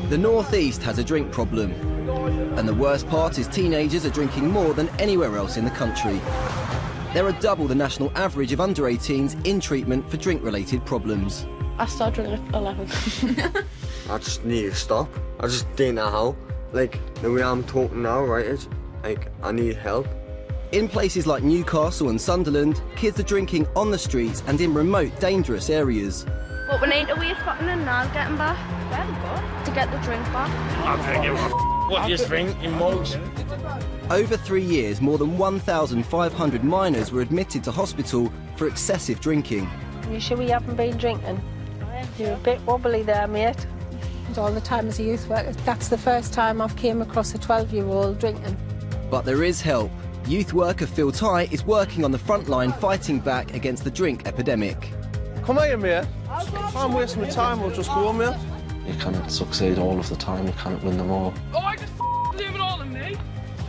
The North East has a drink problem, and the worst part is teenagers are drinking more than anywhere else in the country. There are double the national average of under 18s in treatment for drink-related problems. I started drinking at 11. I just need to stop. I just didn't know how. Like, the way I'm talking now, right, is, like, I need help. In places like Newcastle and Sunderland, kids are drinking on the streets and in remote, dangerous areas. But we need to wait for them now getting back. Very good. To get the drink back. I'm drinking. What do you think in mugs? Over 3 years, more than 1,500 minors were admitted to hospital for excessive drinking. You sure we haven't been drinking? You're a bit wobbly there, mate. All the time as a youth worker, that's the first time I've came across a 12-year-old drinking. But there is help. Youth worker Phil Tighe is working on the front line fighting back against the drink epidemic. Come here, mate. I'm wasting my time, we'll just go on, mate. You cannot succeed all of the time, you cannot win them all. Oh, I just leave it all in me.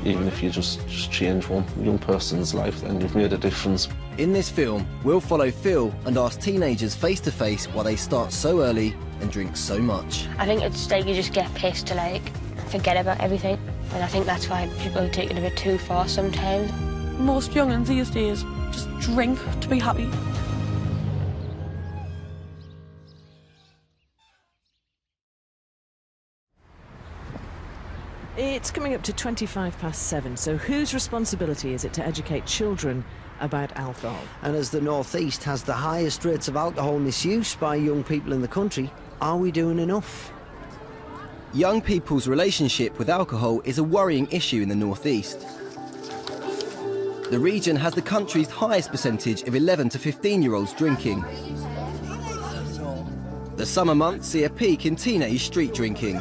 Even if you just change one young person's life, then you've made a difference. In this film, we'll follow Phil and ask teenagers face-to-face why they start so early and drink so much. I think it's like you just get pissed to like forget about everything. And I think that's why people take it a bit too far sometimes. Most young'uns these days just drink to be happy. It's coming up to 7:25, so whose responsibility is it to educate children about alcohol? And as the North East has the highest rates of alcohol misuse by young people in the country, are we doing enough? Young people's relationship with alcohol is a worrying issue in the North East. The region has the country's highest percentage of 11 to 15-year-olds drinking. The summer months see a peak in teenage street drinking.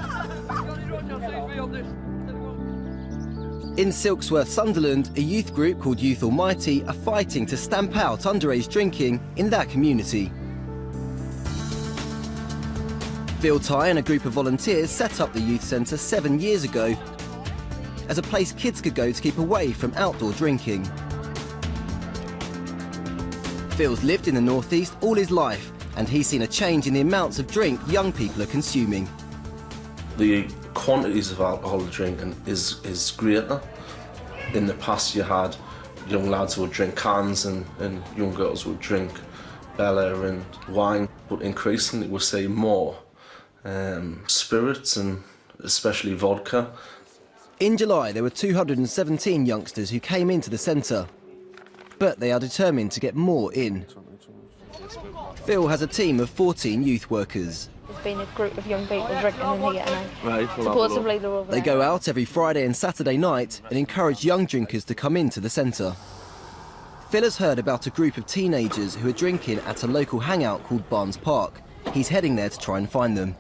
In Silksworth, Sunderland, a youth group called Youth Almighty are fighting to stamp out underage drinking in that community. Phil Tighe and a group of volunteers set up the youth centre 7 years ago as a place kids could go to keep away from outdoor drinking. Phil's lived in the North East all his life, and he's seen a change in the amounts of drink young people are consuming. The quantities of alcohol drinking is greater. In the past you had young lads who would drink cans and young girls would drink Bella and wine, but increasingly we're seeing more spirits and especially vodka. In July there were 217 youngsters who came into the centre, but they are determined to get more in. Phil has a team of 14 youth workers. There's been a group of young people drinking in here and Right, supposedly they're over They there. go out every Friday and Saturday night and encourage young drinkers to come into the centre. Phil has heard about a group of teenagers who are drinking at a local hangout called Barnes Park. He's heading there to try and find them.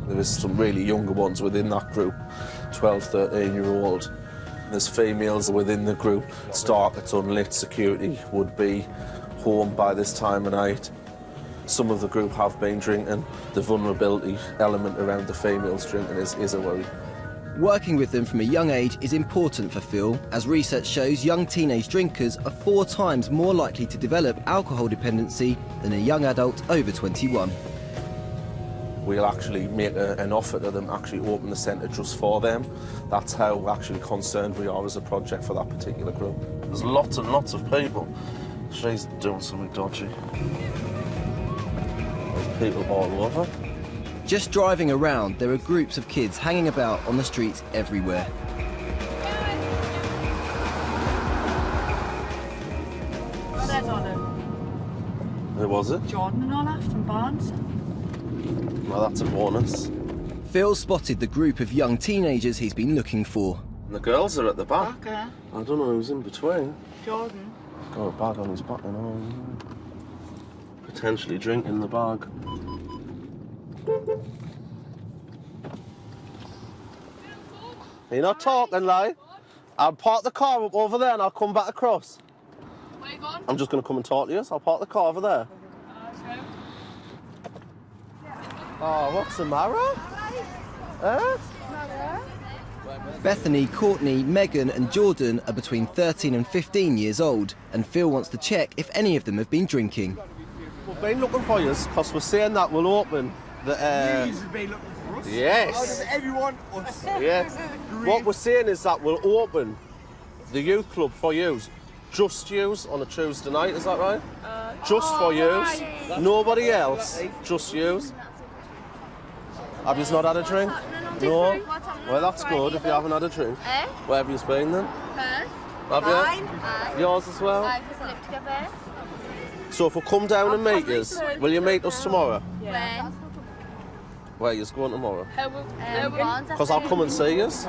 There is some really younger ones within that group, 12, 13-year-old. There's females within the group. It's dark, it's unlit, security would be home by this time of night. Some of the group have been drinking. The vulnerability element around the females drinking is a worry. Working with them from a young age is important for Phil, as research shows young teenage drinkers are 4 times more likely to develop alcohol dependency than a young adult over 21. We'll actually make an offer to them, actually open the centre just for them. That's how actually concerned we are as a project for that particular group. There's lots and lots of people. She's doing something dodgy. There's people all over. Just driving around, there are groups of kids hanging about on the streets everywhere. Who was it? Jordan and all that from Barnes. Well, that's a bonus. Phil spotted the group of young teenagers he's been looking for. And the girls are at the back. Okay. I don't know who's in between. Jordan. Got a bag on his back and all. Potentially drinking the bag. You're not talking, like. I'll park the car up over there and I'll come back across. Where you going? I'm just going to come and talk to you, so I'll park the car over there. Oh, what's the matter? Bethany, Courtney, Megan and Jordan are between 13 and 15 years old, and Phil wants to check if any of them have been drinking. We've been looking for you, because we're saying that we'll open the... Yes. Yes. What we're saying is that we'll open the youth club for yous. Just yous on a Tuesday night, is that right? Just for yous. Nobody else. Just yous. Have you not had a drink? No? Well, that's good if you haven't had a drink. Where have you been then? Have you? Yours as well? So if we come down and meet us, will you meet us tomorrow? When? Where are you going tomorrow? Because I'll come and see us.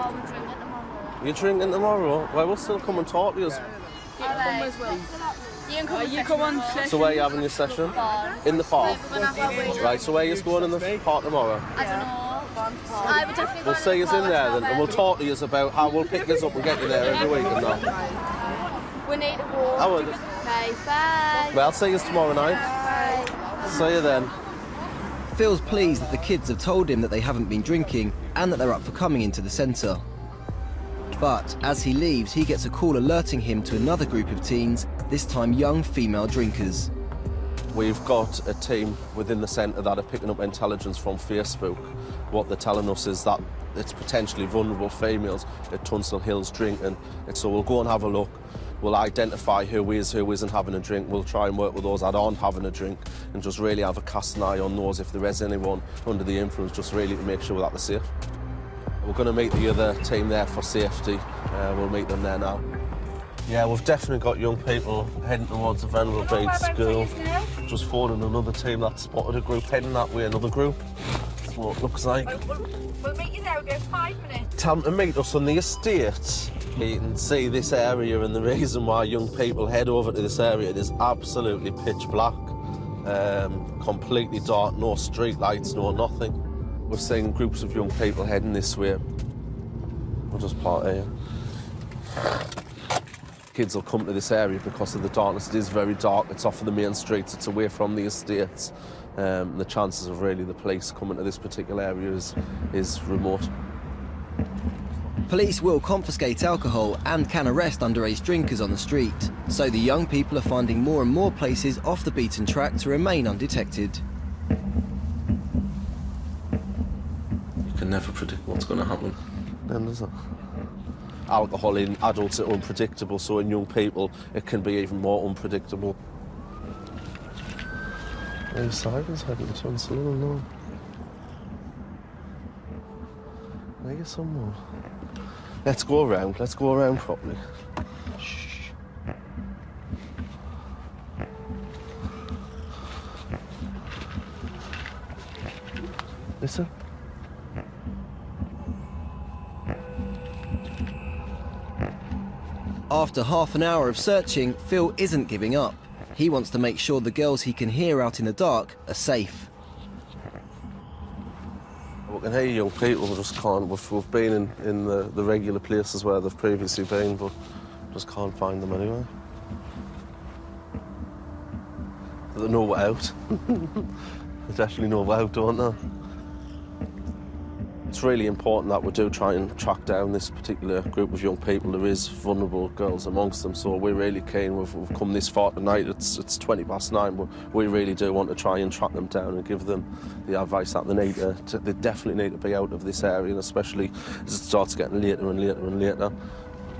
You're drinking tomorrow? Well, we'll still come and talk to us. You can come on session. So where are you having your session? In the park? Right, so where are you going in the park tomorrow? I don't know. I would definitely We'll see us in there then, and we'll talk to you about how we'll pick us up and get you there every week and that. We need to go. I will. Bye. Well, I'll see you tomorrow night. Bye. See you then. Phil's pleased that the kids have told him that they haven't been drinking and that they're up for coming into the centre. But as he leaves, he gets a call alerting him to another group of teens, this time young female drinkers. We've got a team within the centre that are picking up intelligence from Facebook. What they're telling us is that it's potentially vulnerable females at Tunstall Hills drinking. And so we'll go and have a look. We'll identify who isn't having a drink. We'll try and work with those that aren't having a drink and just really have a cast an eye on those if there is anyone under the influence, just really to make sure that they're safe. We're going to meet the other team there for safety. We'll meet them there now. Yeah, we've definitely got young people heading towards the Venerable Beach School. Just phoning another team that spotted a group heading that way, another group. That's what it looks like. We'll meet you there, we'll go 5 minutes. Tell them to meet us on the estate. You can see this area, and the reason why young people head over to this area, it is absolutely pitch black. Completely dark, no street lights, no nothing. We're seeing groups of young people heading this way. We'll just park here. Kids will come to this area because of the darkness. It is very dark. It's off of the main streets. It's away from the estates. The chances of really the police coming to this particular area is remote. Police will confiscate alcohol and can arrest underage drinkers on the street. So the young people are finding more and more places off the beaten track to remain undetected. You can never predict what's going to happen. Then, does it? Alcohol in adults are unpredictable, so in young people it can be even more unpredictable. Any sirens heading to Tunstall? No. Maybe some more. Let's go around properly. Shh. Listen. After half an hour of searching, Phil isn't giving up. He wants to make sure the girls he can hear out in the dark are safe. We can hear young people, we just can't. We've been in the regular places where they've previously been, but just can't find them anywhere. They know we're out. They definitely know we're out, don't they? It's really important that we do try and track down this particular group of young people. There is vulnerable girls amongst them, so we're really keen. We've come this far tonight. It's 9:20, but we really do want to try and track them down and give them the advice that they need to. They definitely need to be out of this area, and especially as it starts getting later and later and later.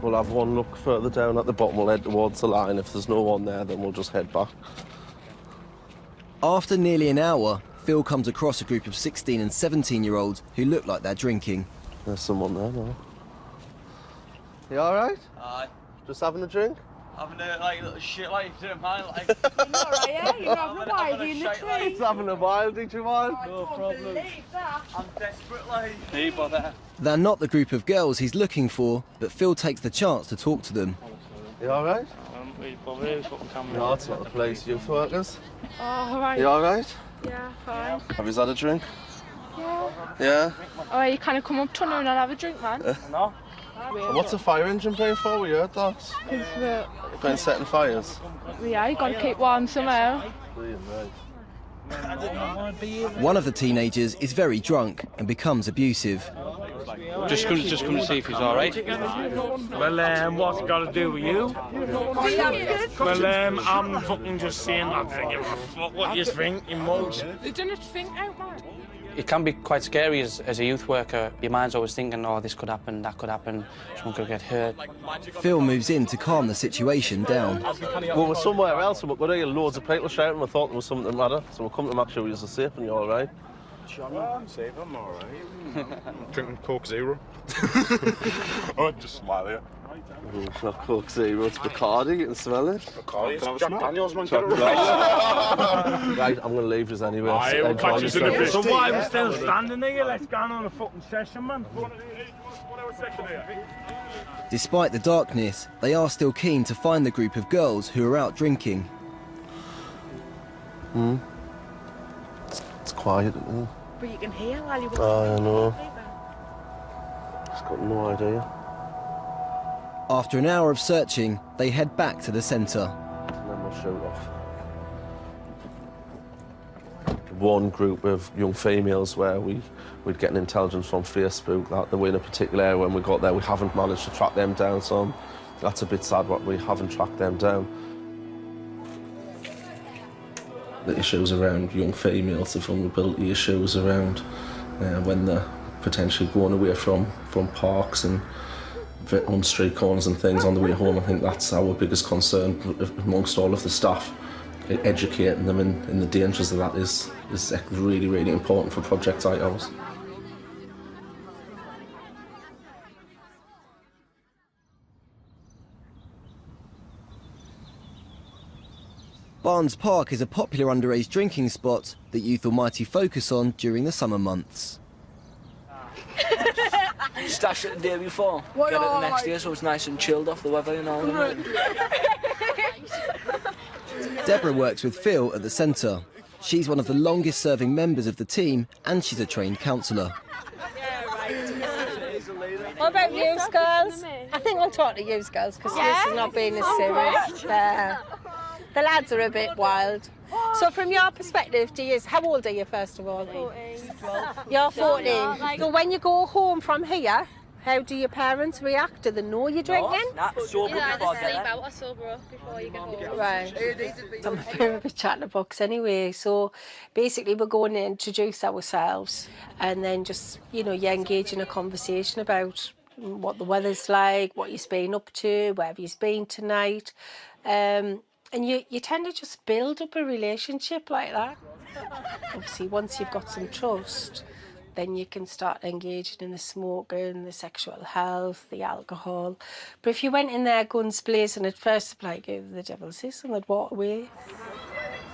We'll have one look further down at the bottom. We'll head towards the line. If there's no one there, then we'll just head back. After nearly an hour, Phil comes across a group of 16 and 17-year-olds who look like they're drinking. There's someone there now. You all right? Aye. Just having a drink? Having a little shit like you didn't mind, like. You're not right, yeah? You're having a wildie in the tree. He's having a wildie, Jamal. No problem. I'm desperate, like. Hey, bother. They're not the group of girls he's looking for, but Phil takes the chance to talk to them. You all right? No, it's not the place. Youth workers? Oh, all right. You all right? Yeah, fine. Have you had a drink? Yeah. Yeah? Oh, you kind of come up to her and I'll have a drink, man. No. What's a fire engine being for? We heard that. Because Been setting fires? yeah, you got to keep warm somehow. One of the teenagers is very drunk and becomes abusive. Just come to see if he's all right. Well, what's it got to do with you? Well, I'm fucking just saying that thing. What you think in mugs? You didn't think out, man. It can be quite scary as a youth worker. Your mind's always thinking, oh, this could happen, that could happen, someone could get hurt. Phil moves in to calm the situation down. Well, we're somewhere else and we're going to hear loads of people shouting. We thought there was something the matter, so we'll come to make sure you're safe and you're all right. I'm safe, I'm all right. I'm drinking Coke Zero. Oh, just smile here. It's not Coke Zero, it's Bacardi, you can smell it. Bacardi, it's Jack Daniels, man. Right, I'm going to leave this anyway. We'll catch us in a bit. So why are we still standing here? Let's go on a fucking session, man. Despite the darkness, they are still keen to find the group of girls who are out drinking. It's quiet, isn't it? But you can hear while you're I know. Just got no idea. After an hour of searching, they head back to the centre. And then we'll shoot off. One group of young females where we'd get an intelligence from Facebook that they were in a particular area. When we got there, we haven't managed to track them down, so that's a bit sad that we haven't tracked them down. The issues around young females, the vulnerability issues around when they're potentially going away from parks and on street corners and things on the way home. I think that's our biggest concern amongst all of the staff. Educating them in the dangers of that is really, really important for projects like ours. Barnes Park is a popular underage drinking spot that Youth Almighty focus on during the summer months. Stash it the day before, get it the next day so it's nice and chilled off the weather, you know. Deborah works with Phil at the centre. She's one of the longest serving members of the team and she's a trained counsellor. What about you, girls? I think we'll talk to you, girls, because this is not being as serious. The lads are a bit wild. So from your perspective, how old are you, first of all? 14. You're 14. So when you go home from here, how do your parents react? Do they know you're drinking? Sober before sleep out or sober up before you get home. Right. I'm a bit of a chatterbox anyway. So basically we're going to introduce ourselves and then just, you engage in a conversation about what the weather's like, what you've been up to, where have you been tonight. And you tend to just build up a relationship like that. Obviously, once you've got some trust, then you can start engaging in the smoking, the sexual health, the alcohol. But if you went in there guns blazing at first, it's like, oh, the devil's this, and they'd walk away.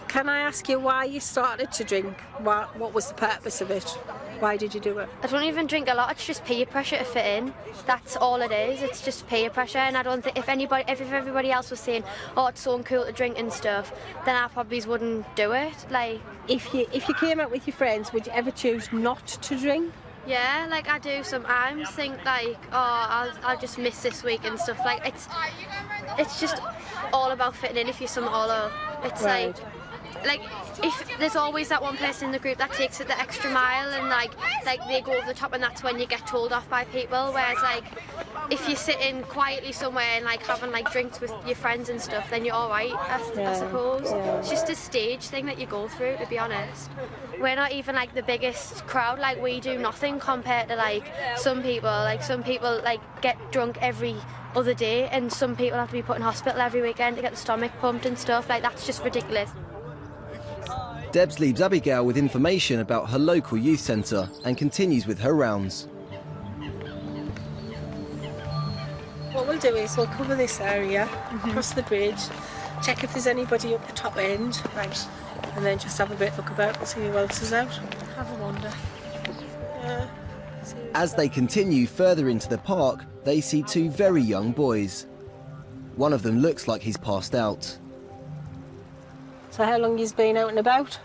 Can I ask you why you started to drink? What was the purpose of it? Why did you do it? I don't even drink a lot, it's just peer pressure to fit in. That's all it is, it's just peer pressure, and I don't think if everybody else was saying, oh, it's so uncool to drink and stuff, then I probably wouldn't do it. Like, if you came out with your friends, would you ever choose not to drink? Yeah, like I do sometimes think like, oh, I'll just miss this week and stuff. Like it's just all about fitting in. If you're smaller, it's right. Like if there's always that one person in the group that takes it the extra mile and like they go over the top, and that's when you get told off by people. Whereas like if you're sitting quietly somewhere and like having like drinks with your friends and stuff, then you're all right, I suppose. Yeah. It's just a stage thing that you go through, to be honest. We're not even like the biggest crowd. Like we do nothing compared to like some people. Like some people like get drunk every other day, and some people have to be put in hospital every weekend to get the stomach pumped and stuff. Like that's just ridiculous. Debs leaves Abigail with information about her local youth centre and continues with her rounds. What we'll do is we'll cover this area, cross the bridge, check if there's anybody up the top end, right, and then just have a bit look about and see who else is out. Have a wander. Yeah. As they continue further into the park, they see two very young boys. One of them looks like he's passed out. So how long you've been out and about?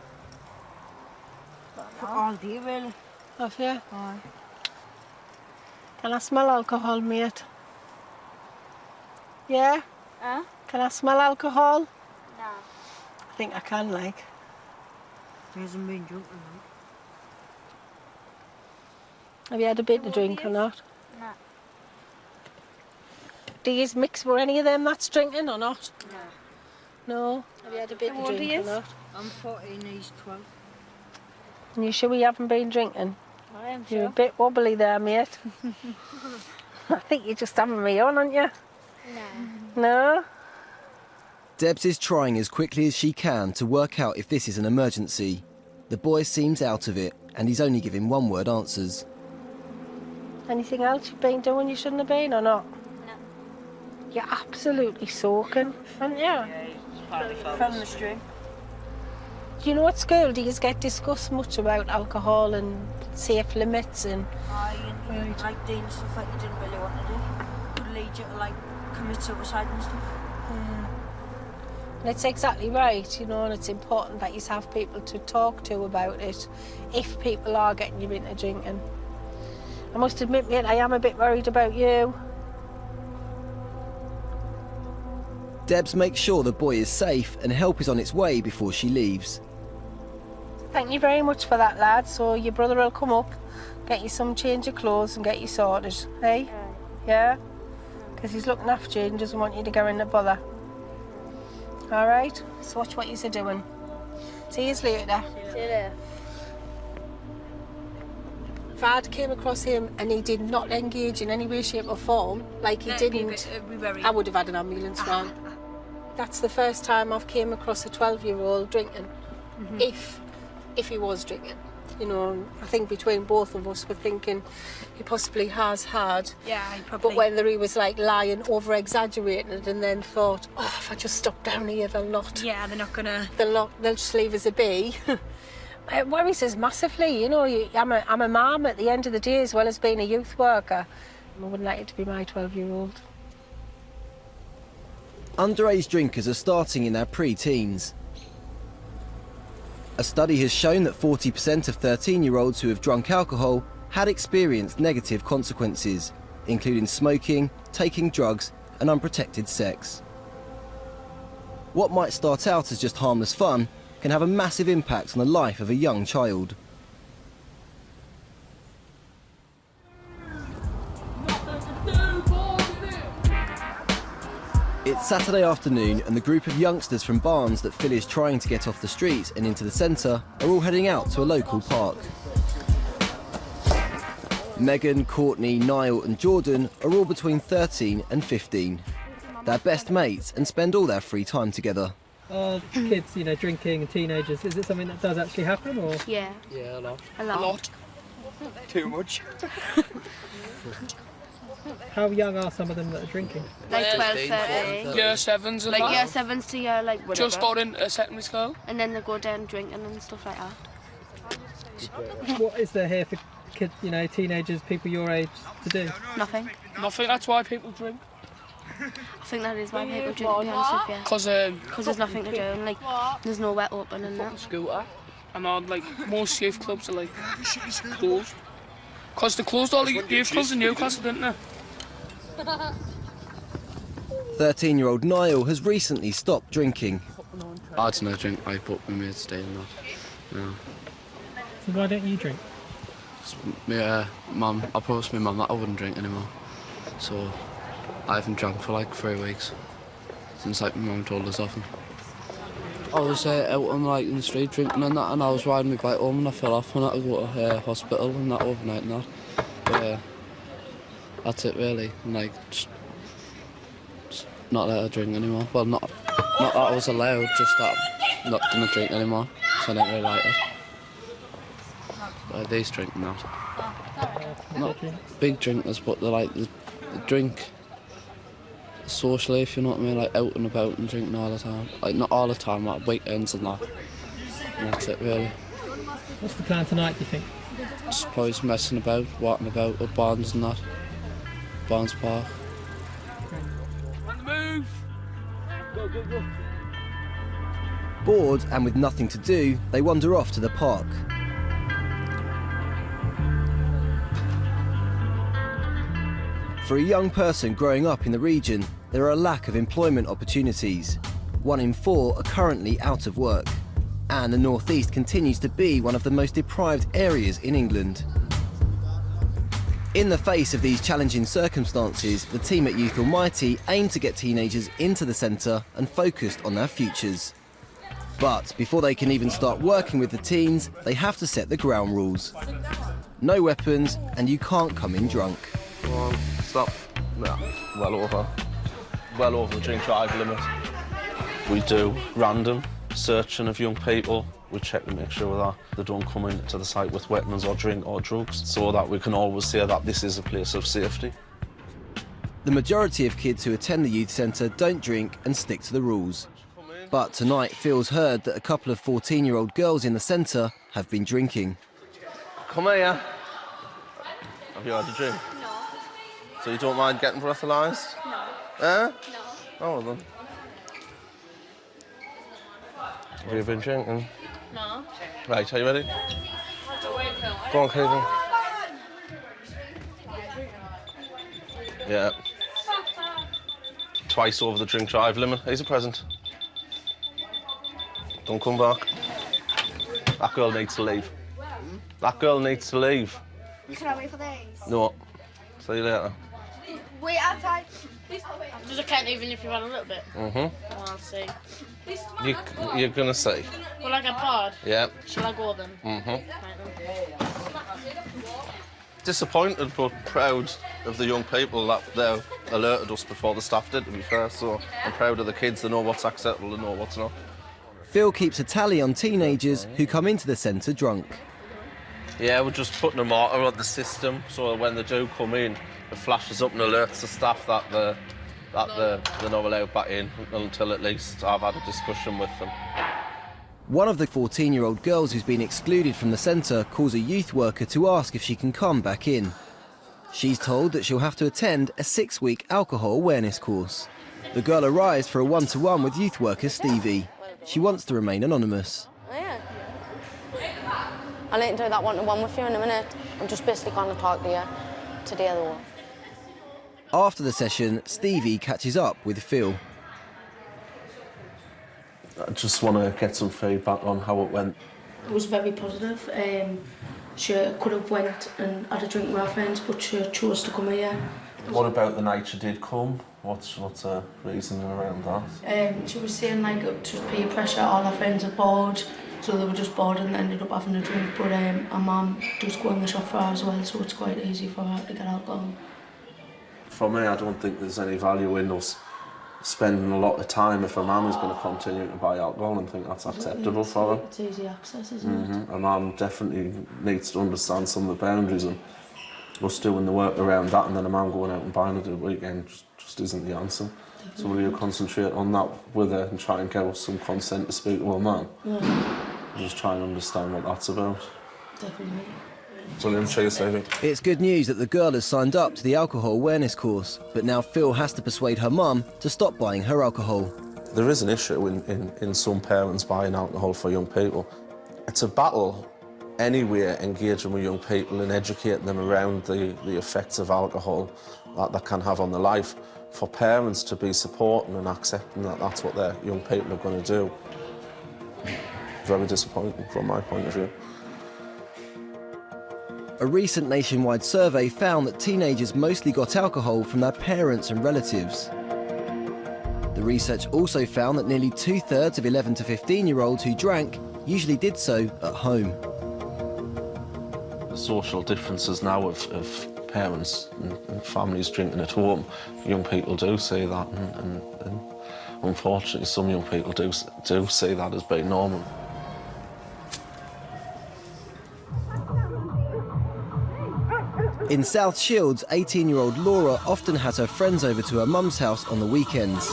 All day, really. Have you? Aye. Can I smell alcohol, mate? Yeah? Huh? Can I smell alcohol? No. I think I can, like. He hasn't been drinking, like. Have you had a bit to drink or not? No. Do you mix with any of them that's drinking or not? No. No? Have you had a bit to drink or not? I'm 14, he's 12. And you sure you haven't been drinking? I am You're a sure. bit wobbly there, mate. I think you're just having me on, aren't you? No. No? Debs is trying as quickly as she can to work out if this is an emergency. The boy seems out of it, and he's only giving one-word answers. Anything else you've been doing you shouldn't have been, or not? No. You're absolutely soaking, aren't you? From the stream. Do you know at school, do you get discussed much about alcohol and safe limits and... And like doing stuff that you didn't really want to do. Could lead you to like commit suicide and stuff. And it's exactly right, you know, and it's important that you have people to talk to about it if people are getting you into drinking. I must admit, mate, I am a bit worried about you. Debs makes sure the boy is safe and help is on its way before she leaves. Thank you very much for that, lad. So your brother will come up, get you some change of clothes and get you sorted, eh? Yeah? Because he's looking after you and doesn't want you to go into bother. All right? So watch what you're doing. See you later. See you later. If I'd came across him and he did not engage in any way, shape or form, like he didn't, I would have had an ambulance round. That's the first time I've came across a 12-year-old drinking, if he was drinking. You know, I think between both of us we're thinking he possibly has had. Yeah, he probably... But whether he was like lying, over-exaggerating it and then thought, oh, if I just stop down here, they'll not... Yeah, they're not gonna... They'll just leave us a be. It worries us massively, you know. I'm a mum at the end of the day as well as being a youth worker. I wouldn't like it to be my 12-year-old. Underage drinkers are starting in their pre-teens. A study has shown that 40% of 13-year-olds who have drunk alcohol had experienced negative consequences, including smoking, taking drugs and unprotected sex. What might start out as just harmless fun can have a massive impact on the life of a young child. It's Saturday afternoon and the group of youngsters from Barnes that Phil is trying to get off the streets and into the centre are all heading out to a local park. Megan, Courtney, Niall and Jordan are all between 13 and 15. They're best mates and spend all their free time together. Are kids, you know, drinking and teenagers, is it something that does actually happen, or? Yeah. Yeah, a lot. A lot. Too much. How young are some of them that are drinking? Like 12, 13. Year 7s and Like that. year 7s to year like whatever. Just got into secondary school. And then they go down drinking and stuff like that. What is there here for kids, you know, teenagers, people your age to do? Nothing. Nothing, that's why people drink. I think that is why people drink, to be honest with you. Because there's nothing to do and like there's nowhere open and that. Scooter. And like most youth clubs are like closed. Because they closed all the youth clubs in Newcastle, didn't they? 13-year-old Niall has recently stopped drinking. I don't drink, I put my mates stay in that. No. So why don't you drink? Mum, I promised my mum that I wouldn't drink anymore. So I haven't drank for like 3 weeks. Since like my mum told us often. I was out on like in the street drinking and that, and I was riding my bike home and I fell off and I had to go to hospital and that overnight and that. But that's it really, and like just not let her drink anymore. Well, not that I was allowed, just that I'm not gonna drink anymore, so I don't really like it. But these drink now. Not big drinkers, but they're like they drink socially, if you know what I mean, like out and about and drinking all the time. Like not all the time, like weekends and that. And that's it really. What's the plan tonight, do you think? Just probably messing about, walking about with Barnes and that. Barnes Park. On the move! Go, go, go. Bored and with nothing to do, they wander off to the park. For a young person growing up in the region, there are a lack of employment opportunities. 1 in 4 are currently out of work. And the North East continues to be one of the most deprived areas in England. In the face of these challenging circumstances, the team at Youth Almighty aim to get teenagers into the centre and focused on their futures. But before they can even start working with the teens, they have to set the ground rules. No weapons, and you can't come in drunk. Come on, stop. No, well over the drink drive limit. We do random searching of young people. We check to make sure that they don't come into the site with weapons or drink or drugs, so that we can always say that this is a place of safety. The majority of kids who attend the youth centre don't drink and stick to the rules. But tonight, Phil's heard that a couple of 14-year-old girls in the centre have been drinking. Come here. Have you had a drink? No. So you don't mind getting breathalyzed? No. Eh? No. Oh, well then. Have you been drinking? No. Right, are you ready? Go on, Caitlin. Yeah. Twice over the drink drive limit. Here's a present. Don't come back. That girl needs to leave. That girl needs to leave. Can I wait for these? No. See you later. Wait outside. Does it count even if you've had a little bit? Mm-hmm. I'll see. You're gonna see. Well, I get bored. Yeah. Shall I go then? Mm-hmm. Disappointed but proud of the young people that they alerted us before the staff did, to be fair. So I'm proud of the kids. They know what's acceptable and know what's not. Phil keeps a tally on teenagers who come into the centre drunk. Yeah, we're just putting a marker on the system so when they do come in, it flashes up and alerts the staff that they're not allowed back in until at least I've had a discussion with them. One of the 14-year-old girls who's been excluded from the centre calls a youth worker to ask if she can come back in. She's told that she'll have to attend a 6-week alcohol awareness course. The girl arrives for a one-to-one with youth worker Stevie. She wants to remain anonymous. Oh, yeah. I'll let you do that one-to-one with you in a minute. I'm just basically going to talk to you to the other one. After the session, Stevie catches up with Phil. I just want to get some feedback on how it went. It was very positive. She could have went and had a drink with her friends, but she chose to come here. What about the night she did come? What's the reasoning around that? She was saying like it was just peer pressure, all her friends are bored, so they were just bored and ended up having a drink. But her mum does go in the shop for her as well, so it's quite easy for her to get alcohol. For me, I don't think there's any value in us spending a lot of time if a mum is going to continue to buy alcohol and think that's acceptable for her. It's easy access, isn't it? A mum definitely needs to understand some of the boundaries, and us doing the work around that and then a mum going out and buying it at the weekend just isn't the answer. So will you concentrate on that with her and try and get some consent to speak to her mum? Yeah. Just try and understand what that's about. Definitely. It's good news that the girl has signed up to the alcohol awareness course, but now Phil has to persuade her mum to stop buying her alcohol. There is an issue in some parents buying alcohol for young people. It's a battle anywhere engaging with young people and educating them around the effects of alcohol that can have on their life. For parents to be supporting and accepting that that's what their young people are going to do. Very disappointing from my point of view. A recent nationwide survey found that teenagers mostly got alcohol from their parents and relatives. The research also found that nearly 2/3 of 11 to 15-year-olds who drank usually did so at home. The social differences now of parents and families drinking at home, young people do see that, and unfortunately some young people do see that as being normal. In South Shields, 18-year-old Laura often has her friends over to her mum's house on the weekends.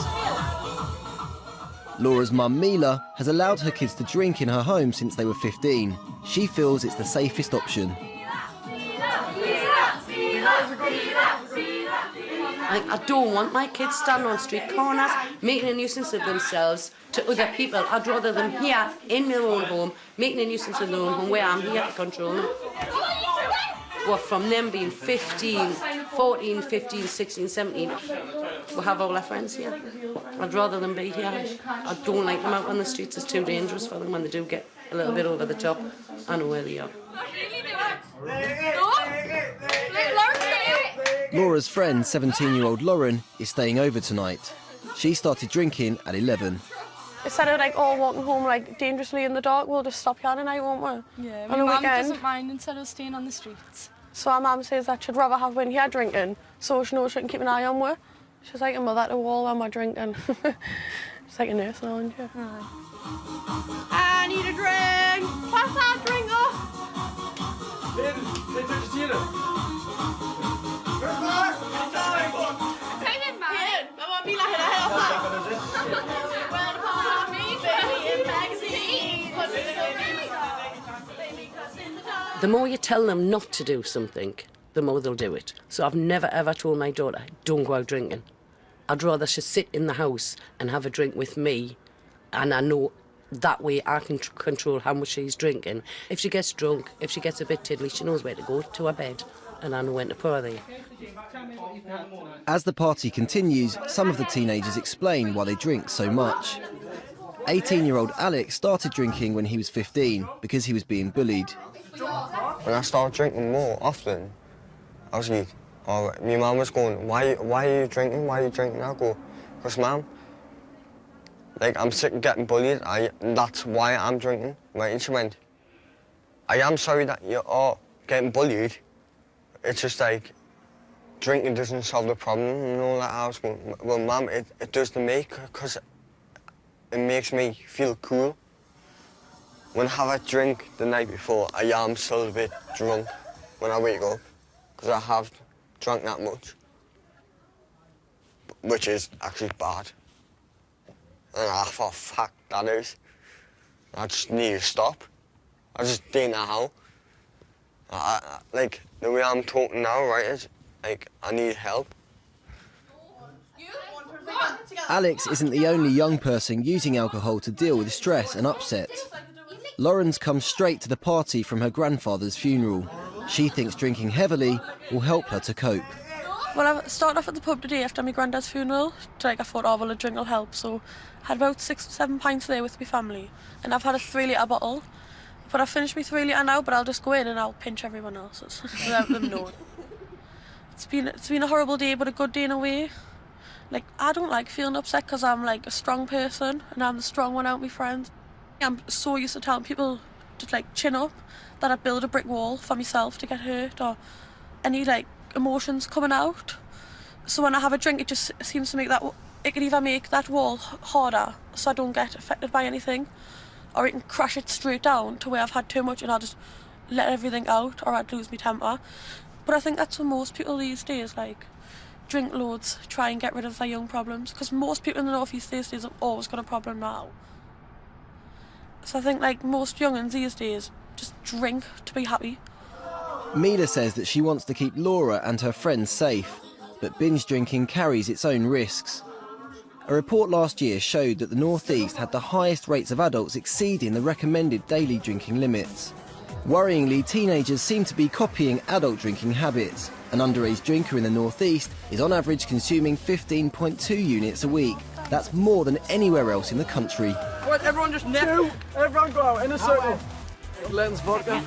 Laura's mum, Mila, has allowed her kids to drink in her home since they were 15. She feels it's the safest option. I don't want my kids standing on street corners making a nuisance of themselves to other people. I'd rather them here in their own home making a nuisance of their own home where I'm here to control them. Well, from them being 15, 14, 15, 16, 17, we'll have all our friends here. I'd rather them be here. I don't like them out on the streets. It's too dangerous for them when they do get a little bit over the top. I know where they are. Laura's friend, 17-year-old Lauren, is staying over tonight. She started drinking at 11. instead of like all walking home like dangerously in the dark, we'll just stop here tonight, won't we? Yeah, on my the mum weekend. doesn't mind instead of staying on the streets. So our mum says that she'd rather have when here drinking, so she knows she can keep an eye on me. She's like a mother to all when we're drinking. She's like a nurse now, isn't she? I need a drink! Pass that drink up! The more you tell them not to do something, the more they'll do it. So I've never ever told my daughter, don't go out drinking. I'd rather she sit in the house and have a drink with me, and I know that way I can control how much she's drinking. If she gets drunk, if she gets a bit tiddly, she knows where to go to her bed, and I know when to put her there. As the party continues, some of the teenagers explain why they drink so much. 18-year-old Alex started drinking when he was 15 because he was being bullied. When I started drinking more often, I was like, oh, my mum was going, why are you drinking? Why are you drinking? I go, because mum, like, I'm sick of getting bullied. That's why I'm drinking. Right? And she went, I am sorry that you're getting bullied. It's just like, drinking doesn't solve the problem. And all that. I was going, well, mum, it does to me, because it makes me feel cool. When I have a drink the night before, I am still a bit drunk when I wake up, because I have drunk that much, which is actually bad. And I thought, fuck, that is. I just need to stop. I just don't know how. Like, the way I'm talking now, right, is, like, I need help. Alex isn't the only young person using alcohol to deal with stress and upset. Lauren's come straight to the party from her grandfather's funeral. She thinks drinking heavily will help her to cope. Well, I started off at the pub today after my granddad's funeral. I thought, oh, well, a drink will help. So I had about 6 or 7 pints there with my family. And I've had a 3-litre bottle. But I've finished my 3-litre now, but I'll just go in and I'll pinch everyone else's without them knowing. It's been a horrible day, but a good day in a way. Like, I don't like feeling upset because I'm like a strong person and I'm the strong one out of my friends. I'm so used to telling people to like chin up that I build a brick wall for myself to get hurt or any like emotions coming out. So when I have a drink, it just seems to make that, it can either make that wall harder so I don't get affected by anything, or it can crash it straight down to where I've had too much and I'll just let everything out, or I'd lose my temper. But I think that's for most people these days, like, drink loads, try and get rid of their young problems, because most people in the North East these days have always got a problem now. So I think, like, most young'uns these days just drink to be happy. Mila says that she wants to keep Laura and her friends safe, but binge drinking carries its own risks. A report last year showed that the North East had the highest rates of adults exceeding the recommended daily drinking limits. Worryingly, teenagers seem to be copying adult drinking habits. An underage drinker in the North East is on average consuming 15.2 units a week. That's more than anywhere else in the country. What, everyone just net? Everyone go out in a circle. Len's vodka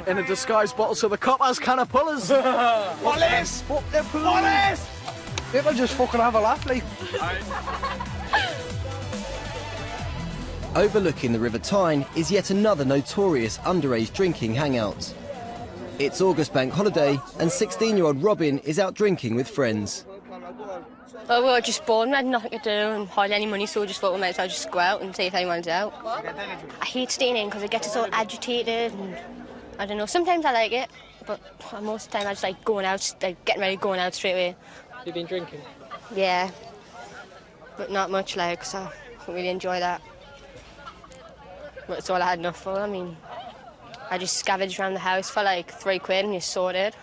in a disguised bottle so the coppers can't pull us. Police! Police! People just fucking have a laugh, like. Overlooking the River Tyne is yet another notorious underage drinking hangout. It's August bank holiday and 16-year-old Robin is out drinking with friends. Well, we were just bored and had nothing to do and hardly any money, so we just thought we might as well just go out and see if anyone's out. I hate staying in because I get so agitated and I don't know, sometimes I like it, but most of the time I just like going out, like getting ready, going out straight away. You've been drinking? Yeah, but not much, like, so I don't really enjoy that. But that's all I had enough for. I mean, I just scavenged around the house for like £3 and you're sorted.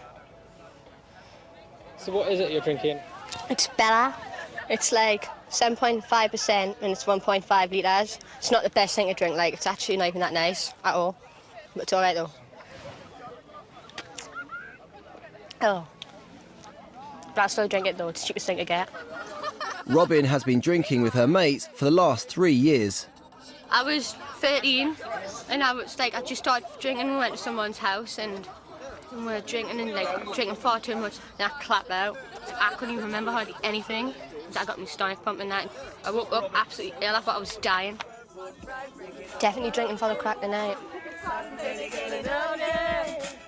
So what is it you're drinking? It's Bella. It's like 7.5% and it's 1.5 litres. It's not the best thing to drink, like, it's actually not even that nice at all. But it's all right though. Oh. But I'll still drink it though, it's the cheapest thing to get. Robin has been drinking with her mates for the last 3 years. I was 13 and I just started drinking and we went to someone's house and we were drinking and like drinking far too much and I clapped out. I couldn't even remember hardly anything. I got my stomach pumping that. I woke up absolutely ill. I thought I was dying. Definitely drinking for the crack tonight.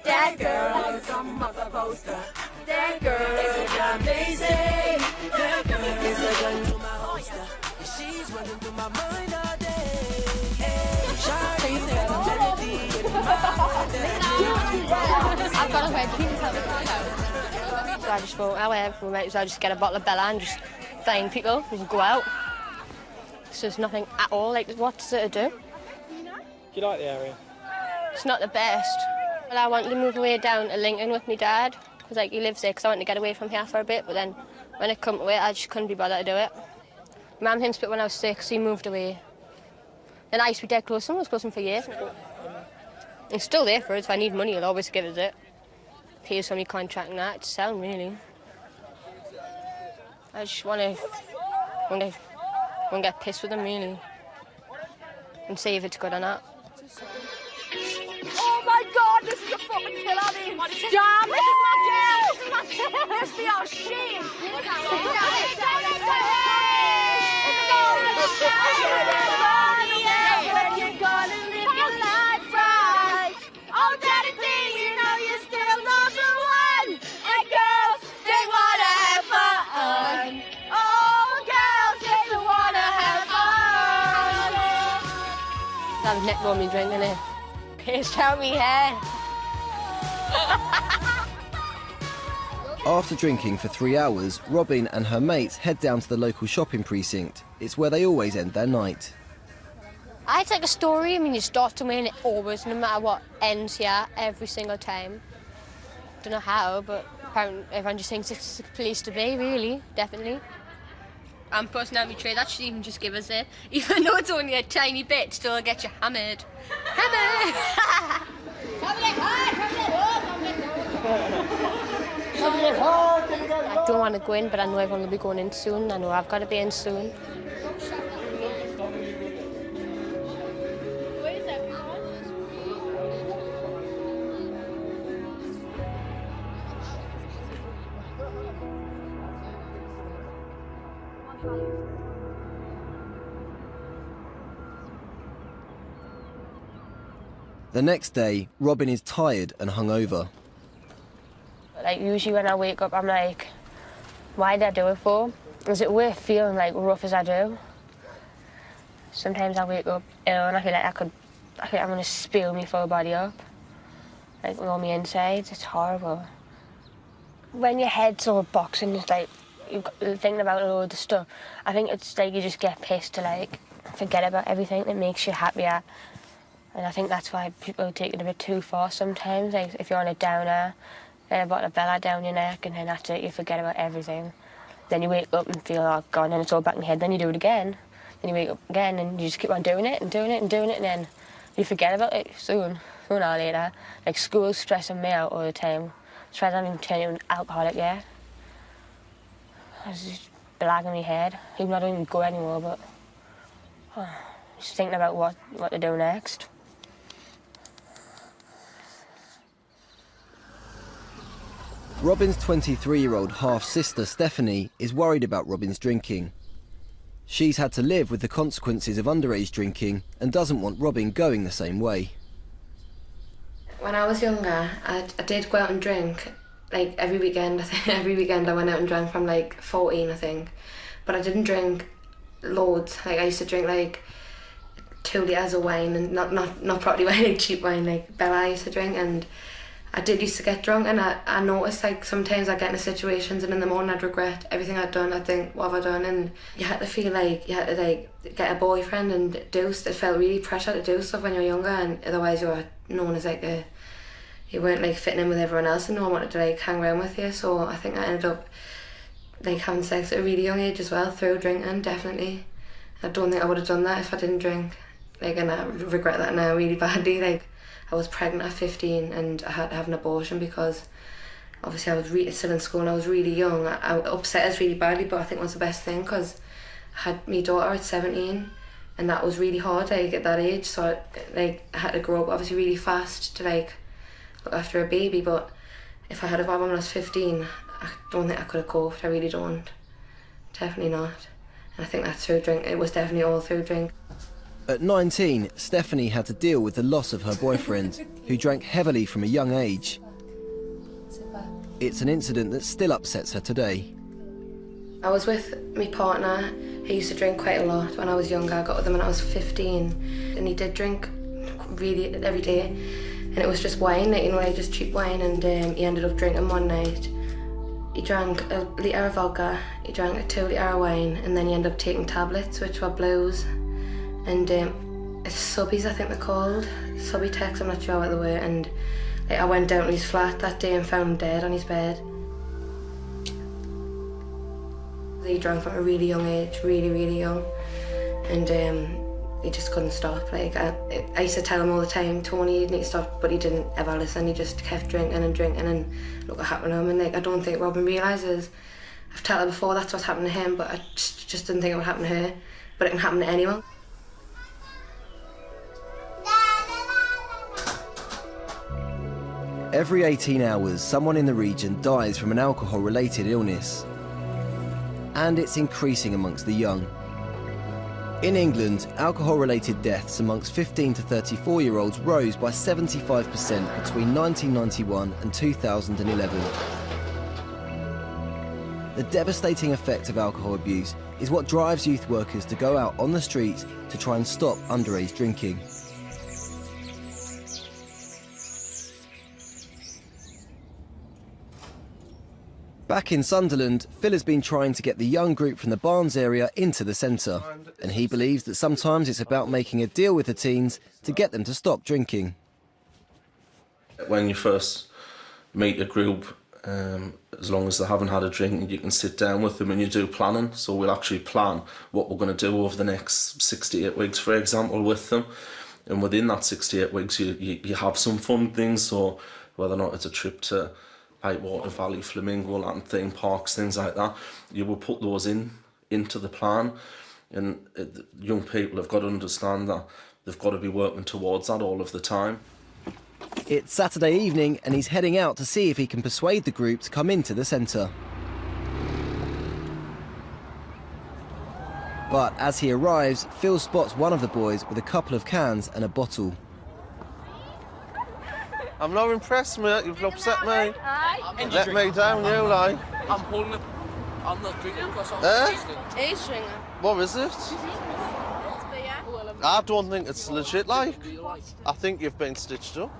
That girl is on my poster. That girl is amazing. That girl is a gun to my holster. She's running through my mind all day. Shawty's got a melody in my head. I've got a red pink. So I just thought, oh, we might as well just get a bottle of Bella and just find people and go out. So there's nothing at all. Like, what's there to do? Do you like the area? It's not the best. Well, I wanted to move away down to Lincoln with my dad, because like, he lives there, because I wanted to get away from here for a bit, but then when it come to it, I just couldn't be bothered to do it. Mum him split when I was 6, so he moved away. Then I used to be dead close to him, I was close to him for years. He's still there for us. If I need money, he'll always give us it. Pays for me contract and that, it's sound really. I just want to get pissed with him really, and see if it's good or not. Oh my God, this is a fucking killer, me. Damn, this is my jam. This is my jam. This be our shame. When you're gonna live your life right. Oh, daddy, please, you know you're still number one. And girls, they wanna have fun. Oh, girls, they wanna have fun. That was Nick brought me drinking it. Pissed out me head. After drinking for 3 hours, Robin and her mates head down to the local shopping precinct. It's where they always end their night. It's like a story. I mean, you start somewhere and it always, no matter what, ends here every single time. Don't know how, but apparently everyone just thinks it's a place to be, really, definitely. I'm personality trait, that should even just give us it. Even though it's only a tiny bit, still get you hammered. Hammered! I don't want to go in, but I know everyone will be going in soon. I know I've got to be in soon. The next day, Robin is tired and hungover. Like, usually when I wake up, I'm like, why did I do it for? Is it worth feeling like rough as I do? Sometimes I wake up ill and I feel like I'm going to spill my full body up. Like, with all my insides, it's horrible. When your head's all boxing, it's like, you're thinking about loads of stuff. I think it's like you just get pissed to, like, forget about everything that makes you happier. And I think that's why people take it a bit too far sometimes. Like, if you're on a downer, then a bottle of Bella down your neck, and then that's it, you forget about everything. Then you wake up and feel, oh, gone, and it's all back in your head. Then you do it again. Then you wake up again, and you just keep on doing it and doing it and doing it, and then you forget about it sooner or later. Like, school's stressing me out all the time. As far as I'm even turning into an alcoholic, yeah. I was just blagging my head. Even though I don't even go anymore, but just thinking about what to do next. Robin's 23-year-old half-sister, Stephanie, is worried about Robin's drinking. She's had to live with the consequences of underage drinking and doesn't want Robin going the same way. When I was younger, I did go out and drink, like, every weekend. I think every weekend I went out and drank from, like, 14, I think. But I didn't drink loads. Like, I used to drink, like, 2 litres of wine, and not properly wine, like cheap wine, like Bella I used to drink, and I did used to get drunk, and I noticed, like, sometimes I'd get into situations and in the morning I'd regret everything I'd done. I'd think, what have I done? And you had to feel like you had to, like, get a boyfriend and do stuff. It felt really pressure to do stuff when you're younger, and otherwise you were known as, like, you weren't, like, fitting in with everyone else and no one wanted to, like, hang around with you. So I think I ended up, like, having sex at a really young age as well, through drinking, definitely. I don't think I would have done that if I didn't drink. Like, and I regret that now really badly. Like, I was pregnant at 15 and I had to have an abortion because obviously I was still in school and I was really young. I upset us really badly, but I think it was the best thing because I had my daughter at 17 and that was really hard, like, at that age. So I had to grow up obviously really fast to, like, look after a baby. But if I had have had one when I was 15, I don't think I could have coped. I really don't. definitely not. And I think that's through drink. It was definitely all through drink. At 19, Stephanie had to deal with the loss of her boyfriend, who drank heavily from a young age. It's an incident that still upsets her today. I was with my partner. He used to drink quite a lot when I was younger. I got with him when I was 15, and he did drink really every day. And it was just wine, like, you know, just cheap wine, and he ended up drinking one night. He drank a litre of vodka, he drank a 2 litre of wine, and then he ended up taking tablets, which were blues. And it's subbies, I think they're called. Subutex, I'm not sure what they were. And like, I went down to his flat that day and found him dead on his bed. He drank from a really young age, really, really young. And he just couldn't stop. Like, I used to tell him all the time, Tony, you need to stop, but he didn't ever listen. He just kept drinking and drinking, and look what happened to him. And like, I don't think Robin realises, I've told her before that's what's happened to him, but I just didn't think it would happen to her. But it can happen to anyone. Every 18 hours, someone in the region dies from an alcohol-related illness. And it's increasing amongst the young. In England, alcohol-related deaths amongst 15 to 34-year-olds rose by 75% between 1991 and 2011. The devastating effect of alcohol abuse is what drives youth workers to go out on the streets to try and stop underage drinking. Back in Sunderland, Phil has been trying to get the young group from the Barnes area into the centre, and he believes that sometimes it's about making a deal with the teens to get them to stop drinking. When you first meet a group, as long as they haven't had a drink, you can sit down with them and you do planning. So we'll actually plan what we're going to do over the next 6 to 8 weeks, for example, with them. And within that 6 to 8 weeks, you have some fun things, so whether or not it's a trip to Water Valley, Flamingo, Latin theme parks, things like that, you will put those into the plan. And young people have got to understand that they've got to be working towards that all of the time. It's Saturday evening and he's heading out to see if he can persuade the group to come into the centre. But as he arrives, Phil spots one of the boys with a couple of cans and a bottle. I'm not impressed, mate. You've upset me. Let me down, you like. I'm holding it. I'm not drinking because I'm He's drinking. What is it? I don't think it's legit, like. I think you've been stitched up.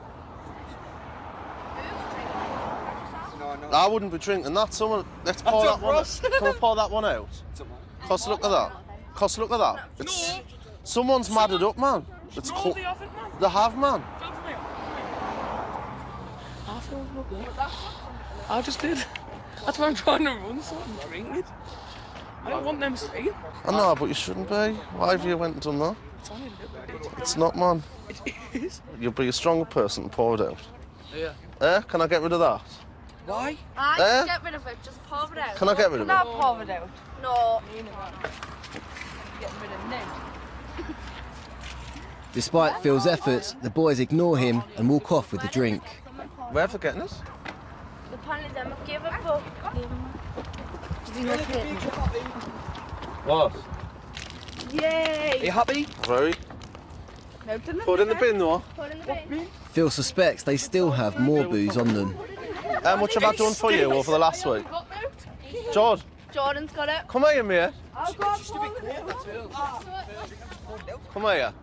I wouldn't be drinking that. Someone, let's pour that one. Can we pour that one out? Cos, look at that. Cos, look at that. It's, someone's madded up, man. It's they have, man. I just did. That's why I'm trying to run, so I'm drinking it. I don't want them to see it. I know, but you shouldn't be. Why have you went and done that? It's only a little bit. It's not, man. It is. You'll be a stronger person and pour it out. Yeah. Can I get rid of that? Why? Just get rid of it, just pour it out. Can I get rid of it? No, pour it out. No. Get rid of it. Despite Phil's efforts, the boys ignore him and walk off with the drink. Where for getting it? The pandemic gave it, but... What? Yay! Are you happy? Very. Put in the bin, though. Put in the bin. Phil suspects they still have more booze on them. How much have I done for you over the last week? George? Jordan's got it. Come here, mate. I'll go and Come here.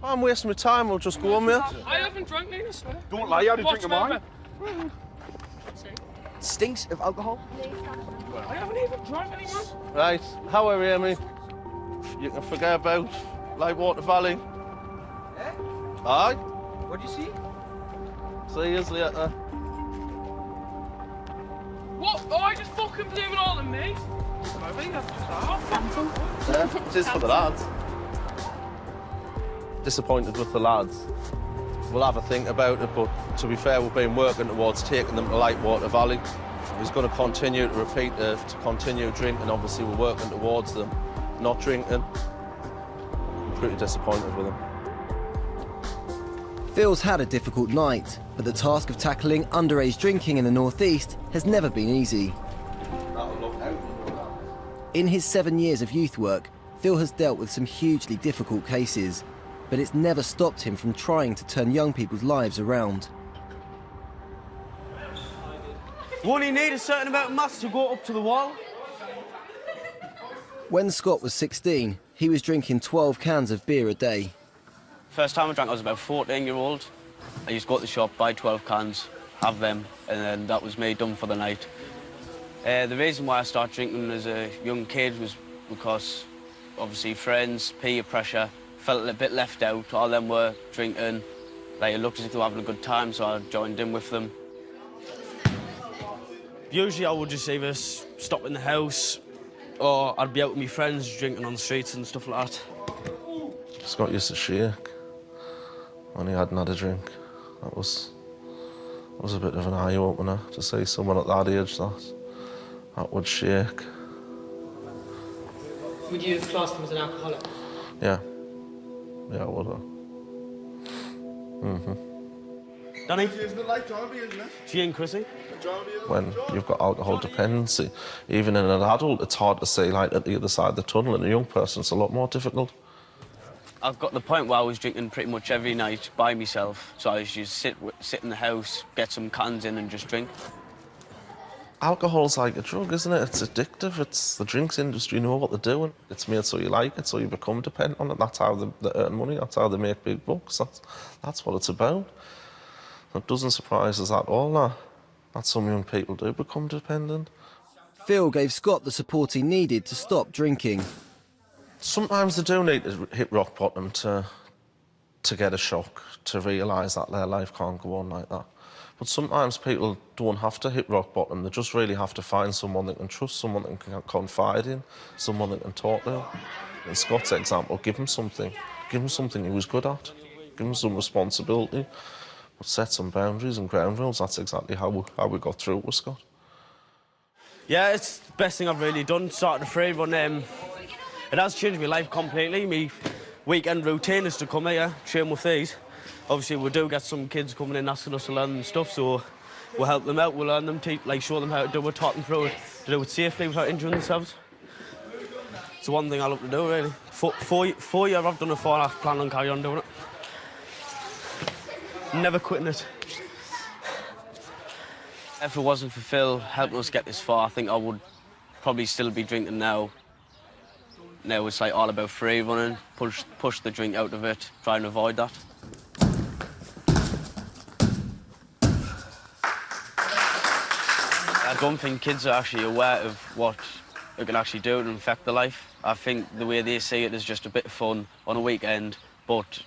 I'm wasting my time, we'll just go on, mate. I haven't drunk any, I swear. Don't lie, I had a drink of mine. It stinks of alcohol. I haven't even drunk any, man. Right, how are you, Amy? You can forget about Water Valley. Aye? What'd you see? 3 years later. What? Oh, I just fucking blame it all on me. I think that's just Yeah, it is for the lads. Disappointed with the lads. We'll have a think about it, but to be fair, we've been working towards taking them to Water Valley. He's going to continue to repeat to continue drinking. Obviously, we're working towards them not drinking. I'm pretty disappointed with him. Phil's had a difficult night, but the task of tackling underage drinking in the northeast has never been easy. In his 7 years of youth work, Phil has dealt with some hugely difficult cases, but it's never stopped him from trying to turn young people's lives around. You only need a certain amount of mass to go up to the wall. When Scott was 16, he was drinking 12 cans of beer a day. First time I drank, I was about 14-year-old. I used to go to the shop, buy 12 cans, have them, and then that was me done for the night. The reason why I started drinking as a young kid was because, obviously, friends, peer pressure, felt a bit left out. All them were drinking. Like, it looked as if they were having a good time, so I joined in with them. Usually I would just either stop in the house or I'd be out with my friends drinking on the streets and stuff like that. Scott used to shake when he hadn't had a drink. That was a bit of an eye-opener to see someone at that age that would shake. Would you have classed him as an alcoholic? Yeah. Yeah, I would have. Danny? She ain't Chrissy. When you've got alcohol dependency, even in an adult, it's hard to see light at the other side of the tunnel. In a young person, it's a lot more difficult. I've got to the point where I was drinking pretty much every night by myself, so I used to sit in the house, get some cans in and just drink. Alcohol's like a drug, isn't it? It's addictive. It's the drinks industry know what they're doing. It's made so you like it, so you become dependent on it. That's how they earn money. That's how they make big bucks. That's what it's about. It doesn't surprise us at all that some young people do become dependent. Phil gave Scott the support he needed to stop drinking. Sometimes they do need to hit rock bottom to get a shock, to realise that their life can't go on like that. But sometimes people don't have to hit rock bottom. They just really have to find someone they can trust, someone they can confide in, someone they can talk to. In Scott's example, give him something. Give him something he was good at. Give him some responsibility. But set some boundaries and ground rules. That's exactly how we got through it with Scott. Yeah, it's the best thing I've really done, starting to free run. It has changed my life completely. My weekend routine is to come here, train with these. Obviously, we do get some kids coming in asking us to learn and stuff, so we'll help them out, we'll learn them, show them how to do it, talk them through it, to do it safely without injuring themselves. It's the one thing I love to do, really. 4 years I've done it for, and I plan on carrying on doing it. Never quitting it. If it wasn't for Phil helping us get this far, I think I would probably still be drinking now. Now it's like all about free running, push the drink out of it, try and avoid that. I don't think kids are actually aware of what it can actually do and affect their life. I think the way they see it is just a bit of fun on a weekend, but